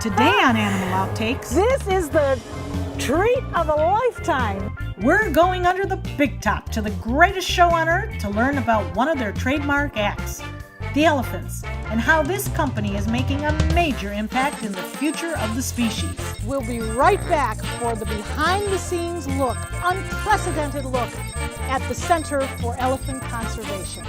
Today on Animal Outtakes, This is the treat of a lifetime. we're going under the big top to the greatest show on earth to learn about one of their trademark acts, the elephants, and how this company is making a major impact in the future of the species. We'll be right back for the behind-the-scenes look, unprecedented look at the Center for Elephant Conservation.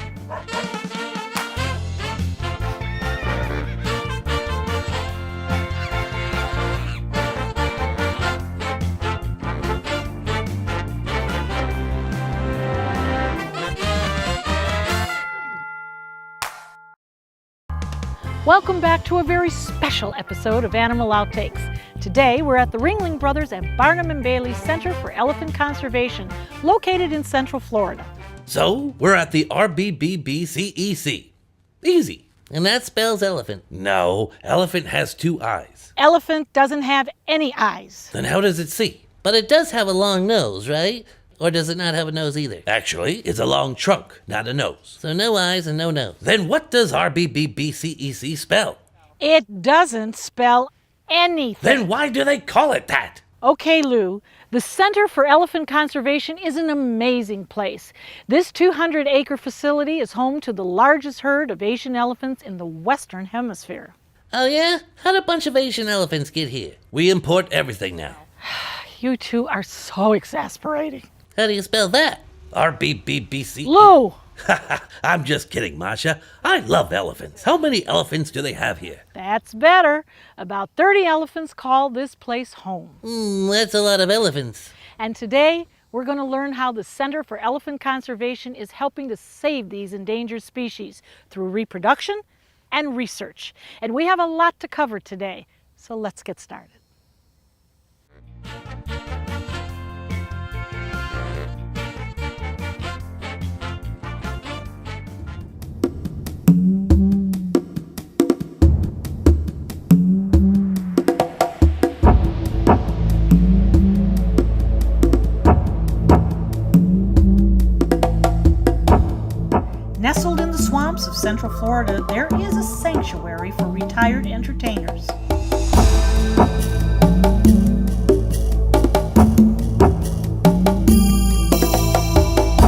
Welcome back to a very special episode of Animal Outtakes. Today we're at the Ringling Brothers and Barnum and Bailey Center for Elephant Conservation, located in Central Florida. So, we're at the RBBBCEC. Easy. And that spells elephant. No, elephant has 2 eyes. Elephant doesn't have any eyes. Then how does it see? But it does have a long nose, right? Or does it not have a nose either? Actually, it's a long trunk, not a nose. So no eyes and no nose. Then what does RBBBCEC spell? It doesn't spell anything. Then why do they call it that? Okay, Lou, the Center for Elephant Conservation is an amazing place. This 200-acre facility is home to the largest herd of Asian elephants in the Western Hemisphere. Oh yeah? How'd a bunch of Asian elephants get here? We import everything now. You two are so exasperating. How do you spell that? RBBBCE. Lou! I'm just kidding, Masha. I love elephants. How many elephants do they have here? That's better. About 30 elephants call this place home. That's a lot of elephants. And today, we're going to learn how the Center for Elephant Conservation is helping to save these endangered species through reproduction and research. And we have a lot to cover today, so let's get started. Nestled in the swamps of Central Florida, there is a sanctuary for retired entertainers.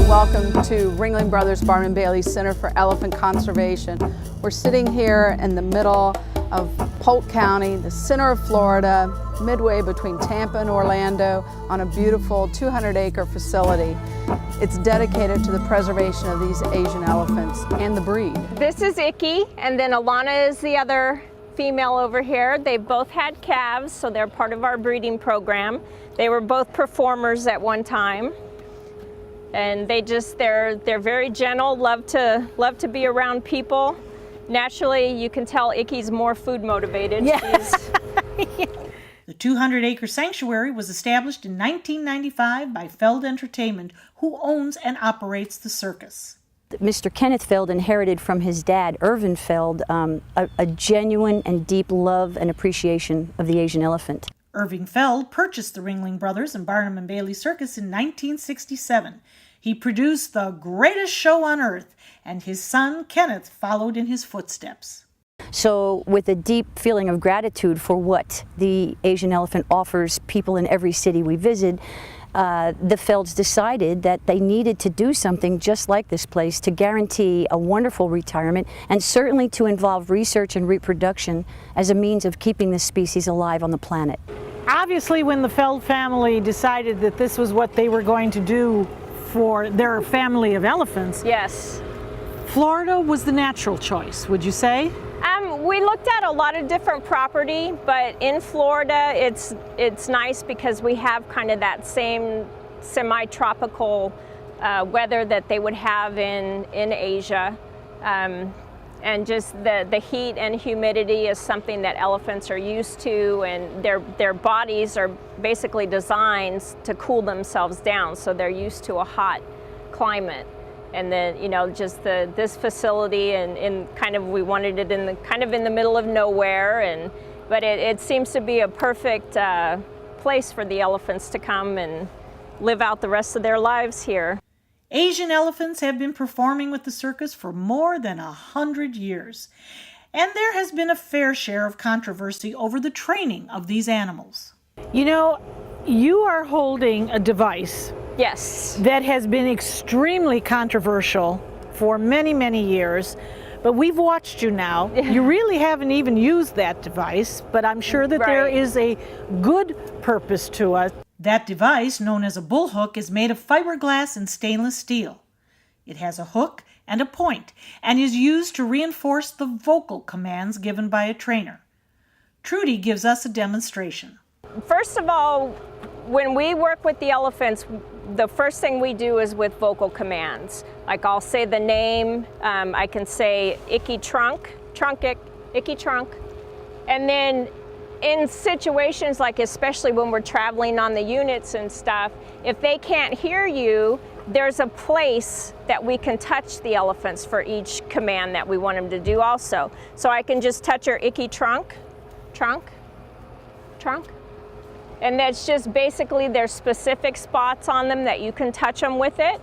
Welcome to Ringling Brothers Barnum and Bailey Center for Elephant Conservation. We're sitting here in the middle of Polk County, the center of Florida, midway between Tampa and Orlando, on a beautiful 200-acre facility. It's dedicated to the preservation of these Asian elephants and the breed. This is Icky, and then Alana is the other female over here. They've both had calves, so they're part of our breeding program. They were both performers at one time. And they're very gentle, love to be around people. Naturally, you can tell Icky's more food motivated. Yes. The 200-acre sanctuary was established in 1995 by Feld Entertainment, who owns and operates the circus. Mr. Kenneth Feld inherited from his dad, Irvin Feld, a genuine and deep love and appreciation of the Asian elephant. Irving Feld purchased the Ringling Brothers and Barnum and Bailey Circus in 1967. He produced the greatest show on earth, and his son, Kenneth, followed in his footsteps. So with a deep feeling of gratitude for what the Asian elephant offers people in every city we visit, the Felds decided that they needed to do something just like this place to guarantee a wonderful retirement and certainly to involve research and reproduction as a means of keeping this species alive on the planet. Obviously, when the Feld family decided that this was what they were going to do for their family of elephants, Yes. Florida was the natural choice, would you say? We looked at a lot of different property, but in Florida, it's nice because we have kind of that same semi-tropical weather that they would have in Asia. And just the heat and humidity is something that elephants are used to, and their bodies are basically designed to cool themselves down, so they're used to a hot climate. And then, you know, just this facility and kind of, we wanted it in the middle of nowhere, but it seems to be a perfect place for the elephants to come and live out the rest of their lives here. Asian elephants have been performing with the circus for more than 100 years. and there has been a fair share of controversy over the training of these animals. You know, you are holding a device Yes. that has been extremely controversial for many, many years. But we've watched you now. You really haven't even used that device, but I'm sure that there Right. is a good purpose to it. That device, known as a bull hook, is made of fiberglass and stainless steel. It has a hook and a point and is used to reinforce the vocal commands given by a trainer. Trudy gives us a demonstration. First of all, when we work with the elephants, the first thing we do is with vocal commands. Like I'll say the name, I can say icky trunk, icky trunk. And then in situations like, especially when we're traveling on the units and stuff, if they can't hear you, there's a place that we can touch the elephants for each command that we want them to do also. So I can just touch her icky trunk, trunk. And that's just basically there's specific spots on them that you can touch them with it.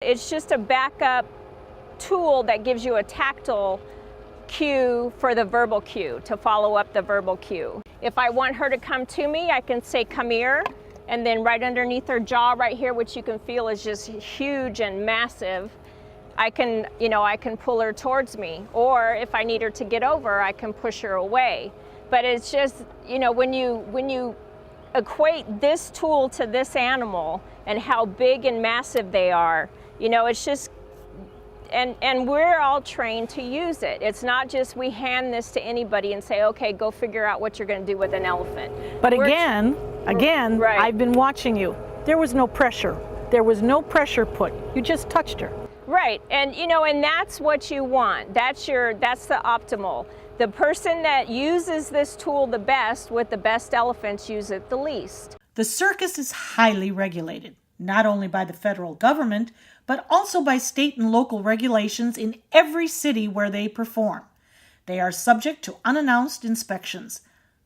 It's just a backup tool that gives you a tactile cue for the verbal cue, to follow up the verbal cue. If I want her to come to me, I can say come here, and then right underneath her jaw right here, which you can feel is just huge and massive, I can pull her towards me. Or if I need her to get over, I can push her away. But it's just, when you equate this tool to this animal and how big and massive they are, it's just, and we're all trained to use it. It's not just we hand this to anybody and say, okay, go figure out what you're going to do with an elephant. But again, Right. I've been watching you. There was no pressure. There was no pressure put. You just touched her. Right, and and that's what you want. That's the optimal. The person that uses this tool the best with the best elephants use it the least. The circus is highly regulated, not only by the federal government, but also by state and local regulations in every city where they perform. They are subject to unannounced inspections.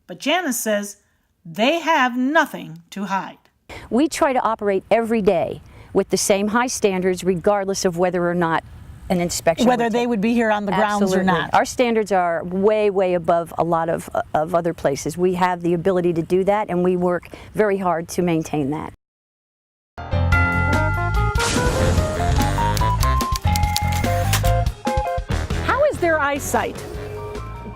But Janice says they have nothing to hide. We try to operate every day with the same high standards, regardless of whether or not an inspection. Whether they would be here on the grounds or Absolutely. not. Our standards are way, way above a lot of other places. We have the ability to do that, and we work very hard to maintain that. How is their eyesight?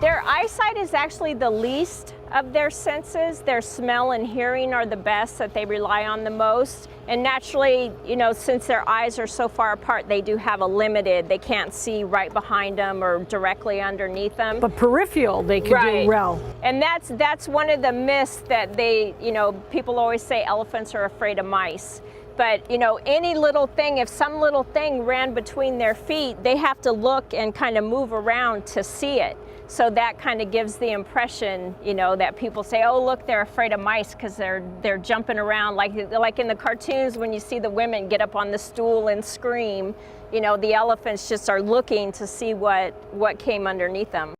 Their eyesight is actually the least of their senses. Their smell and hearing are the best, that they rely on the most. And naturally, since their eyes are so far apart, they do have a limited, they can't see right behind them or directly underneath them. But peripheral, they could Right. do well. And that's one of the myths that people always say elephants are afraid of mice. But, any little thing, if some little thing ran between their feet, they have to look and kind of move around to see it. So that kind of gives the impression, that people say, oh, look, they're afraid of mice because they're jumping around. Like in the cartoons when you see the women get up on the stool and scream, the elephants just are looking to see what came underneath them.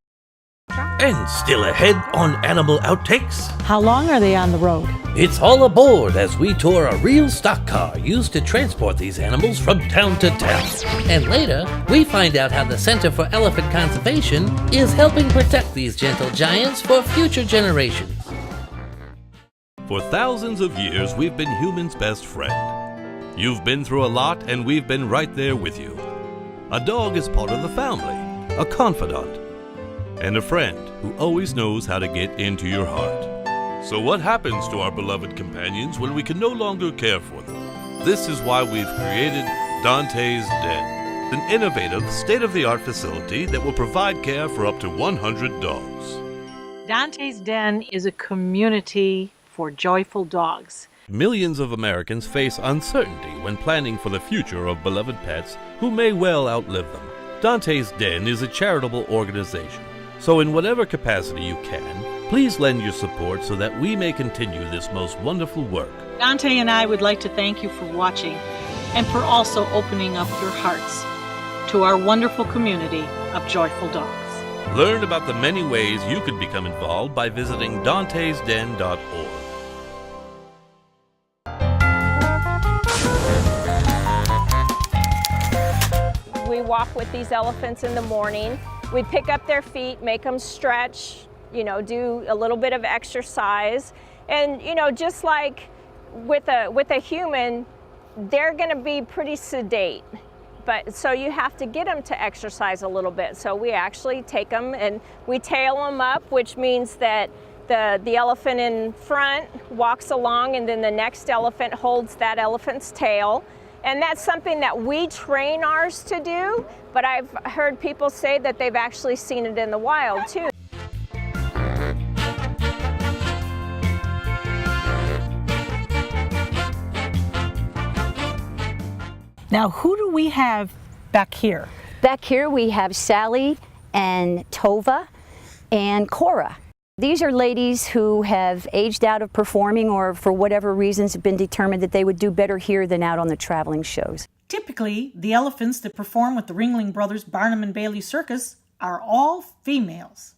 And still ahead on Animal Outtakes, How long are they on the road? it's all aboard as we tour a real stock car used to transport these animals from town to town. And later, we find out how the Center for Elephant Conservation is helping protect these gentle giants for future generations. For thousands of years, we've been humans' best friend. You've been through a lot, and we've been right there with you. A dog is part of the family, a confidant, and a friend who always knows how to get into your heart. So what happens to our beloved companions when we can no longer care for them? This is why we've created Dante's Den, an innovative, state-of-the-art facility that will provide care for up to 100 dogs. Dante's Den is a community for joyful dogs. Millions of Americans face uncertainty when planning for the future of beloved pets who may well outlive them. Dante's Den is a charitable organization, so in whatever capacity you can, please lend your support so that we may continue this most wonderful work. Dante and I would like to thank you for watching and for also opening up your hearts to our wonderful community of joyful dogs. Learn about the many ways you could become involved by visiting dantesden.org. We walk with these elephants in the morning. We pick up their feet, make them stretch, you know, do a little bit of exercise. And, you know, just like with a human, they're going to be pretty sedate. But so you have to get them to exercise a little bit. So we actually take them and we tail them up, which means that the elephant in front walks along and then the next elephant holds that elephant's tail. And that's something that we train ours to do, but I've heard people say that they've actually seen it in the wild too. Now, who do we have back here? Back here we have Sally and Tova and Cora. These are ladies who have aged out of performing or for whatever reasons have been determined that they would do better here than out on the traveling shows. Typically, the elephants that perform with the Ringling Brothers Barnum and Bailey Circus are all females.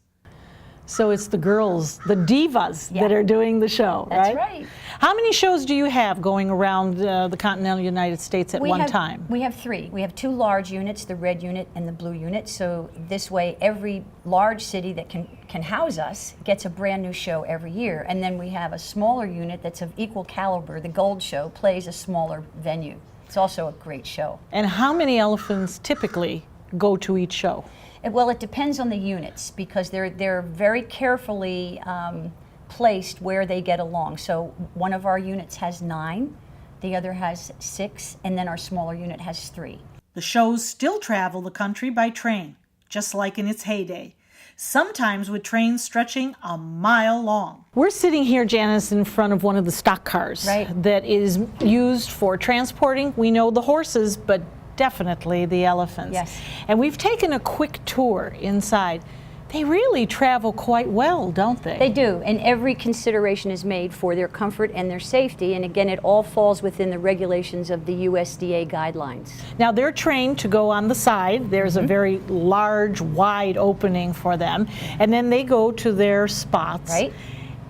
So it's the girls, the divas, that are doing the show, That's right? right. How many shows do you have going around the continental United States at one time? We have 3. We have 2 large units, the red unit and the blue unit. So this way, every large city that can house us gets a brand new show every year. And then we have a smaller unit that's of equal caliber. The Gold Show plays a smaller venue. It's also a great show. And how many elephants typically go to each show? Well, it depends on the units because they're very carefully placed where they get along. So one of our units has 9, the other has 6, and then our smaller unit has 3. The shows still travel the country by train, just like in its heyday, sometimes with trains stretching a mile long. We're sitting here, Janice, in front of one of the stock cars that is used for transporting. We know the horses, but definitely the elephants. Yes. And we've taken a quick tour inside. They really travel quite well, don't they? They do, and every consideration is made for their comfort and their safety, and again, it all falls within the regulations of the USDA guidelines. Now, they're trained to go on the side. There's a very large, wide opening for them, and then they go to their spots. Right.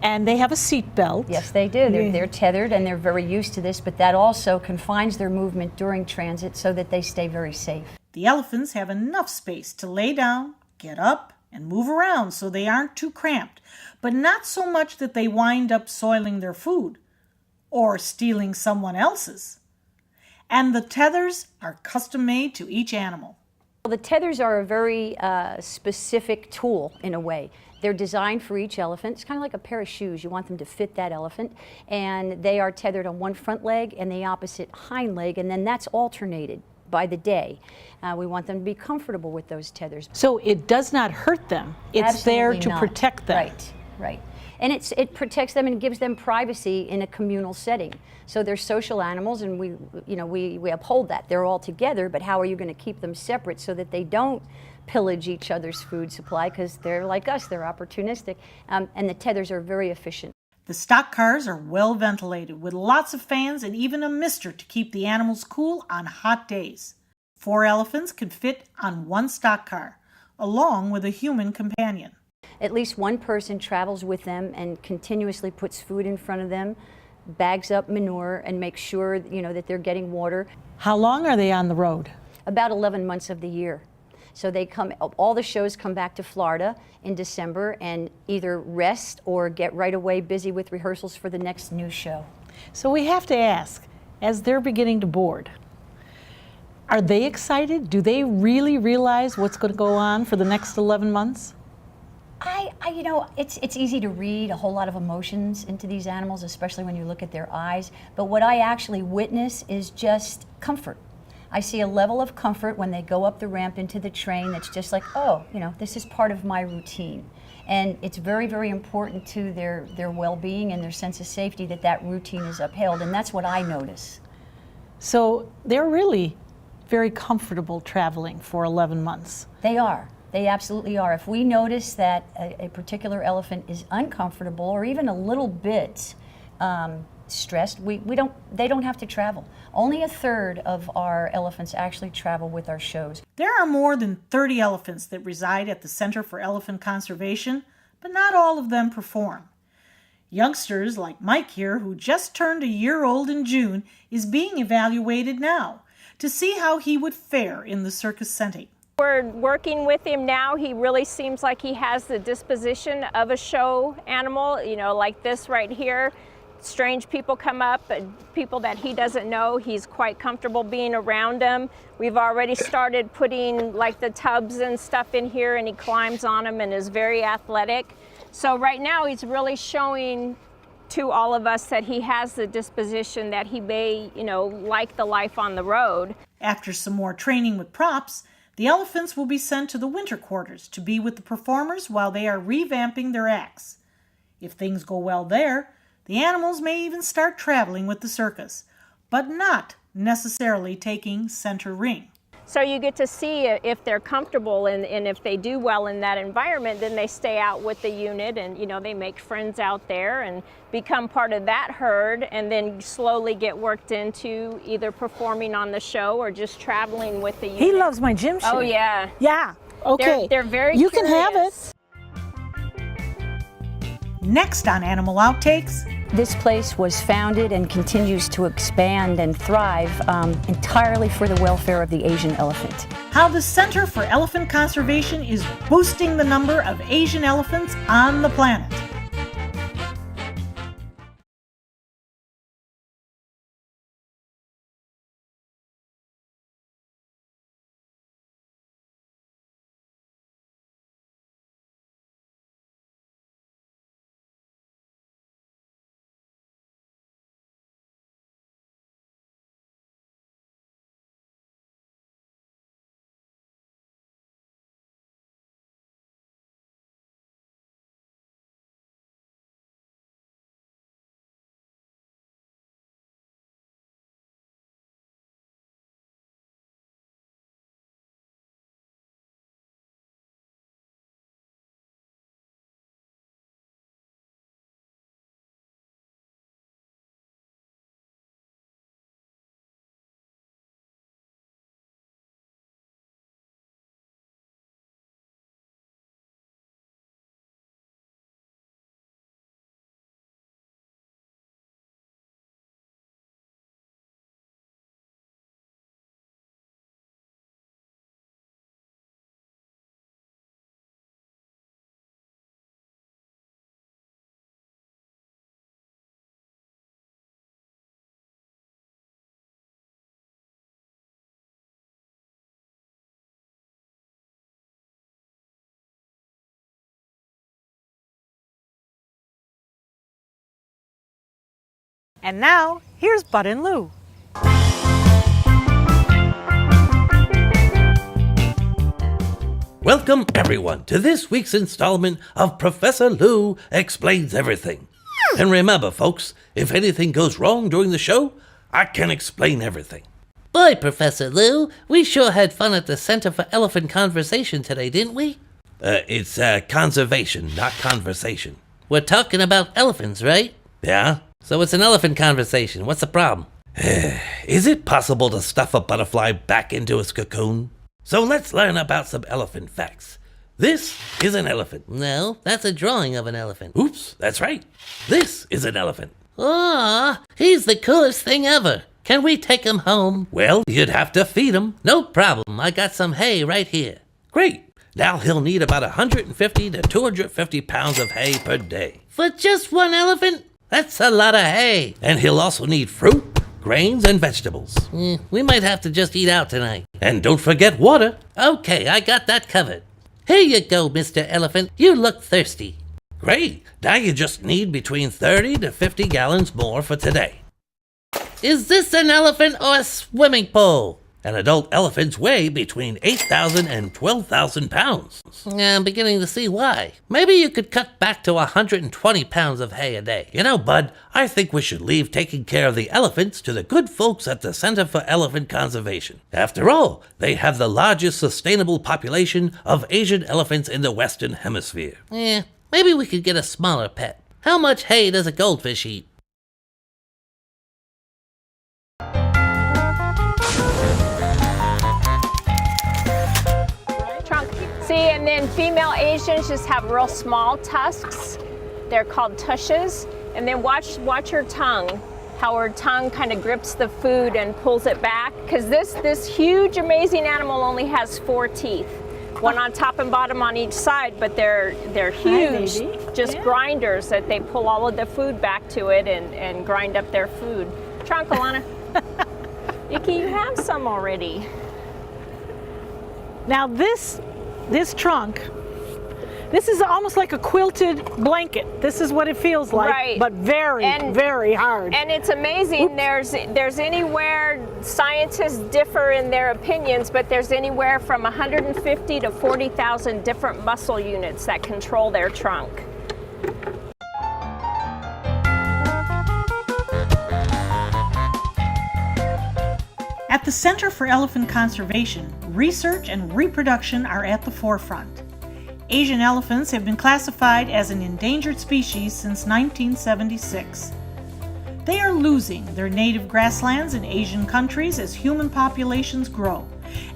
And they have a seat belt. Yes, they do. They're tethered, and they're very used to this, but that also confines their movement during transit so that they stay very safe. The elephants have enough space to lay down, get up, and move around so they aren't too cramped, but not so much that they wind up soiling their food or stealing someone else's. And the tethers are custom made to each animal. Well, the tethers are a very specific tool in a way. They're designed for each elephant. It's kind of like a pair of shoes. You want them to fit that elephant. And they are tethered on one front leg and the opposite hind leg, and then that's alternated by the day. We want them to be comfortable with those tethers. So it does not hurt them. It's there to protect them. Right, right. And it protects them and gives them privacy in a communal setting. So they're social animals, and we uphold that. They're all together, but how are you going to keep them separate so that they don't pillage each other's food supply? Because they're like us, they're opportunistic, and the tethers are very efficient. The stock cars are well ventilated with lots of fans and even a mister to keep the animals cool on hot days. 4 elephants can fit on one stock car, along with a human companion. At least one person travels with them and continuously puts food in front of them, bags up manure, and makes sure that they're getting water. How long are they on the road? About 11 months of the year. So all the shows come back to Florida in December and either rest or get right away busy with rehearsals for the next new show. So we have to ask, as they're beginning to board, are they excited? Do they really realize what's going to go on for the next 11 months? It's easy to read a whole lot of emotions into these animals, especially when you look at their eyes. But what I actually witness is just comfort. I see a level of comfort when they go up the ramp into the train that's just like, oh, this is part of my routine. And it's very, very important to their well-being and their sense of safety that routine is upheld, and that's what I notice. So they're really very comfortable traveling for 11 months. They are. They absolutely are. If we notice that a particular elephant is uncomfortable or even a little bit stressed, they don't have to travel. Only 1/3 of our elephants actually travel with our shows. There are more than 30 elephants that reside at the Center for Elephant Conservation, but not all of them perform. Youngsters like Mike here, who just turned a year old in June, is being evaluated now to see how he would fare in the circus setting. We're working with him now. He really seems like he has the disposition of a show animal, you know, like this right here. Strange people come up, people that he doesn't know. He's quite comfortable being around them. We've already started putting like the tubs and stuff in here, and he climbs on them and is very athletic. So right now he's really showing to all of us that he has the disposition that he may, you know, like the life on the road. After some more training with props, the elephants will be sent to the winter quarters to be with the performers while they are revamping their acts. If things go well there, the animals may even start traveling with the circus, but not necessarily taking center ring. So you get to see if they're comfortable, and if they do well in that environment, then they stay out with the unit, and you know, they make friends out there and become part of that herd, and then slowly get worked into either performing on the show or just traveling with the unit. He loves my gym shoes. Oh yeah. Yeah, okay. They're very You curious. can have it. Next on Animal Outtakes, This place was founded and continues to expand and thrive entirely for the welfare of the Asian elephant. how the Center for Elephant Conservation is boosting the number of Asian elephants on the planet. And now, here's Bud and Lou. Welcome, everyone, to this week's installment of Professor Lou Explains Everything. And remember, folks, if anything goes wrong during the show, I can explain everything. Boy, Professor Lou, we sure had fun at the Center for Elephant Conversation today, didn't we? It's conservation, not conversation. We're talking about elephants, right? Yeah? So it's an elephant conversation. What's the problem? Is it possible to stuff a butterfly back into its cocoon? So let's learn about some elephant facts. This is an elephant. No, that's a drawing of an elephant. Oops, that's right. This is an elephant. Aw, he's the coolest thing ever. Can we take him home? Well, you'd have to feed him. No problem. I got some hay right here. Great. Now he'll need about 150 to 250 pounds of hay per day. For just one elephant? That's a lot of hay. And he'll also need fruit, grains, and vegetables. We might have to just eat out tonight. And don't forget water. Okay, I got that covered. Here you go, Mr. Elephant. You look thirsty. Great. Now you just need between 30 to 50 gallons more for today. Is this an elephant or a swimming pool? And adult elephants weigh between 8,000 and 12,000 pounds. I'm beginning to see why. Maybe you could cut back to 120 pounds of hay a day. You know, Bud, I think we should leave taking care of the elephants to the good folks at the Center for Elephant Conservation. After all, they have the largest sustainable population of Asian elephants in the Western Hemisphere. Maybe we could get a smaller pet. How much hay does a goldfish eat? See, and then female Asians just have real small tusks. They're called tushes. And then watch her tongue, how her tongue kind of grips the food and pulls it back. Because this huge, amazing animal only has 4 teeth. One on top and bottom on each side, but they're huge, just grinders that they pull all of the food back to it and grind up their food. Trunk, Alana. Icky, you have some already. Now this trunk, this is almost like a quilted blanket. This is what it feels like, right. But very hard. And it's amazing. There's anywhere, scientists differ in their opinions, but there's anywhere from 150 to 40,000 different muscle units that control their trunk. At the Center for Elephant Conservation, research and reproduction are at the forefront. Asian elephants have been classified as an endangered species since 1976. They are losing their native grasslands in Asian countries as human populations grow,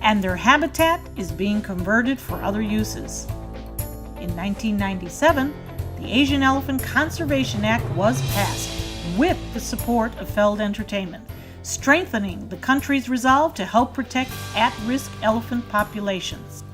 and their habitat is being converted for other uses. In 1997, the Asian Elephant Conservation Act was passed with the support of Feld Entertainment, strengthening the country's resolve to help protect at-risk elephant populations.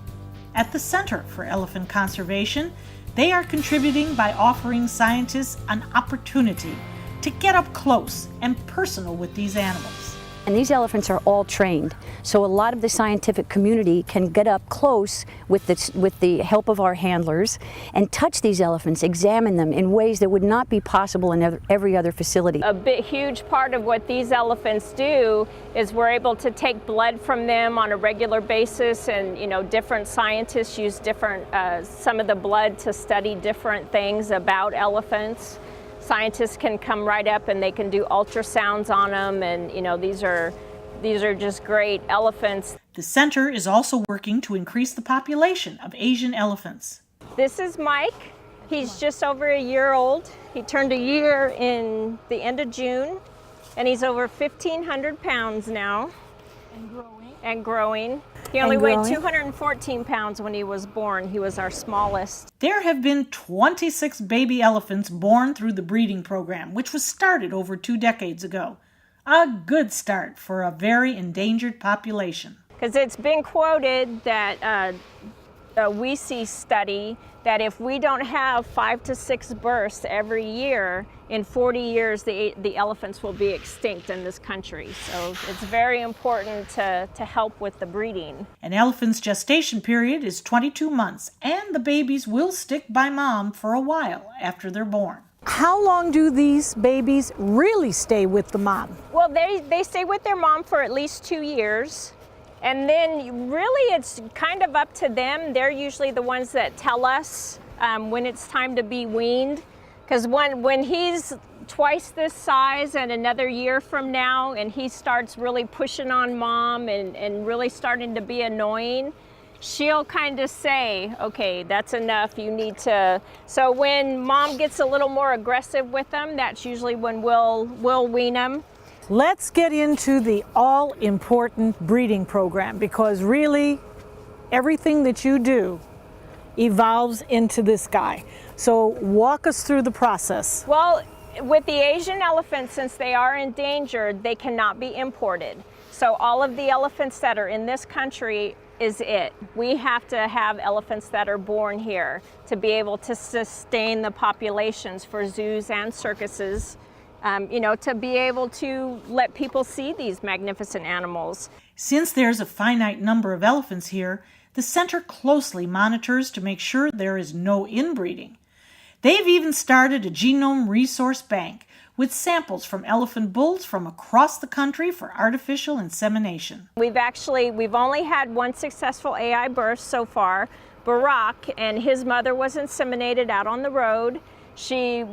At the Center for Elephant Conservation, they are contributing by offering scientists an opportunity to get up close and personal with these animals. And these elephants are all trained, so a lot of the scientific community can get up close with the help of our handlers and touch these elephants, examine them in ways that would not be possible in every other facility. A huge part of what these elephants do is we're able to take blood from them on a regular basis, and different scientists use different some of the blood to study different things about elephants. Scientists can come right up and they can do ultrasounds on them, and these are just great elephants. The center is also working to increase the population of Asian elephants. This is Mike. He's just over a year old. He turned a year in the end of June, and he's over 1,500 pounds now. And growing. He only weighed 214 pounds when he was born. He was our smallest. There have been 26 baby elephants born through the breeding program, which was started over 2 decades ago. A good start for a very endangered population. Because it's been quoted that we see study that if we don't have 5 to 6 births every year, in 40 years the elephants will be extinct in this country. So it's very important to help with the breeding. An elephant's gestation period is 22 months, and the babies will stick by mom for a while after they're born. How long do these babies really stay with the mom? Well, they stay with their mom for at least 2 years. And then really it's kind of up to them. They're usually the ones that tell us when it's time to be weaned. Because when he's twice this size and another year from now, and he starts really pushing on mom and really starting to be annoying, she'll kind of say, okay, that's enough, you need to. So when mom gets a little more aggressive with them, that's usually when we'll wean them. Let's get into the all-important breeding program, because really everything that you do evolves into this guy. So walk us through the process. Well, with the Asian elephants, since they are endangered, they cannot be imported. So all of the elephants that are in this country is it. We have to have elephants that are born here to be able to sustain the populations for zoos and circuses. To be able to let people see these magnificent animals. Since there's a finite number of elephants here, the center closely monitors to make sure there is no inbreeding. They've even started a genome resource bank with samples from elephant bulls from across the country for artificial insemination. We've only had one successful AI birth so far, Barack, and his mother was inseminated out on the road. She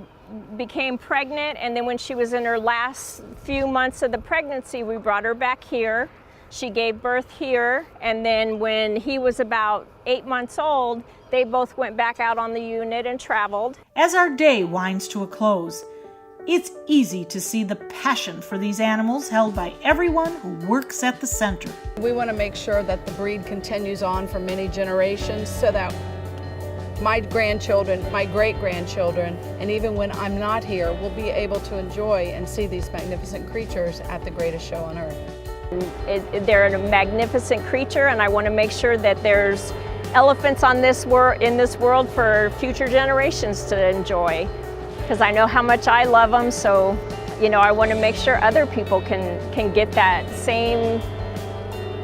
became pregnant, and then when she was in her last few months of the pregnancy, we brought her back here. She gave birth here, and then when he was about 8 months old, they both went back out on the unit and traveled. As our day winds to a close, it's easy to see the passion for these animals held by everyone who works at the center. We want to make sure that the breed continues on for many generations so that my grandchildren, my great-grandchildren, and even when I'm not here, will be able to enjoy and see these magnificent creatures at the greatest show on earth. They're a magnificent creature, and I want to make sure that there's elephants in this world for future generations to enjoy, because I know how much I love them. So, you know, I want to make sure other people can get that same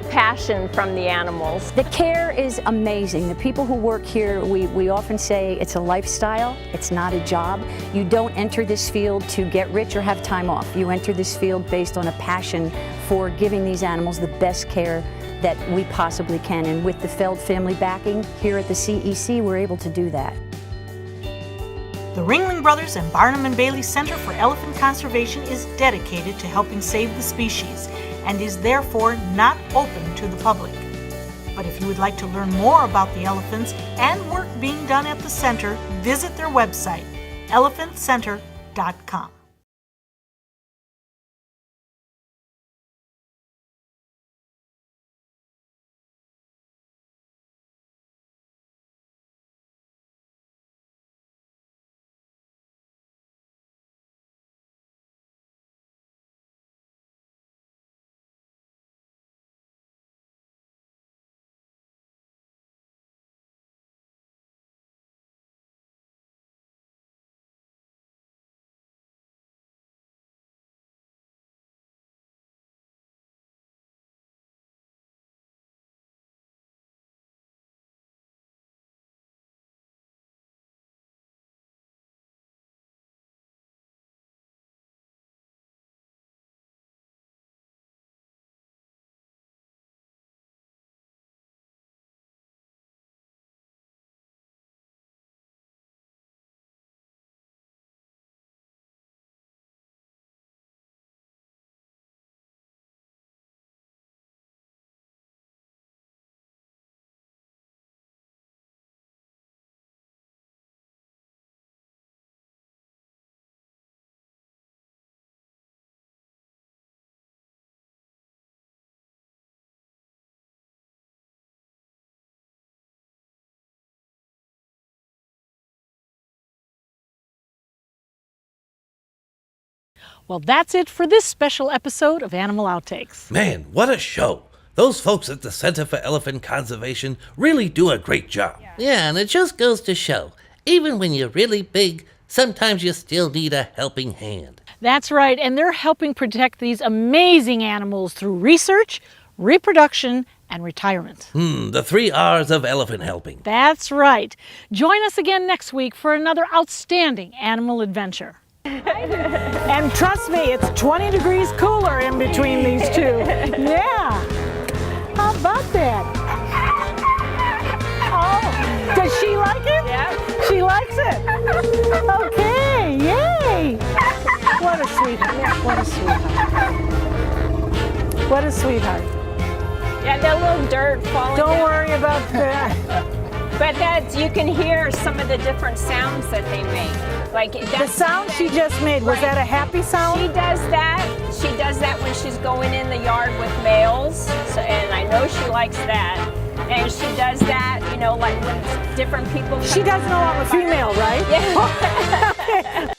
passion from the animals. The care is amazing. The people who work here, we often say it's a lifestyle, it's not a job. You don't enter this field to get rich or have time off. You enter this field based on a passion for giving these animals the best care that we possibly can. And with the Feld family backing here at the CEC, we're able to do that. The Ringling Brothers and Barnum and Bailey Center for Elephant Conservation is dedicated to helping save the species and is therefore not open to the public. But if you would like to learn more about the elephants and work being done at the center, visit their website, elephantcenter.com. Well, that's it for this special episode of Animal Outtakes. Man, what a show! Those folks at the Center for Elephant Conservation really do a great job. Yeah, and it just goes to show, even when you're really big, sometimes you still need a helping hand. That's right, and they're helping protect these amazing animals through research, reproduction, and retirement. The 3 R's of elephant helping. That's right. Join us again next week for another outstanding animal adventure. And trust me, it's 20 degrees cooler in between these two. Yeah. How about that? Oh, does she like it? Yeah. She likes it. Okay, yay. What a sweetheart. What a sweetheart. What a sweetheart. Yeah, that little dirt falling Don't down. worry about that. But you can hear some of the different sounds that they make. Like The sound she just made, was that a happy sound? She does that. She does that when she's going in the yard with males, so, and I know she likes that. And she does that, you know, like when different people. She doesn't know I'm a female, right? Yeah.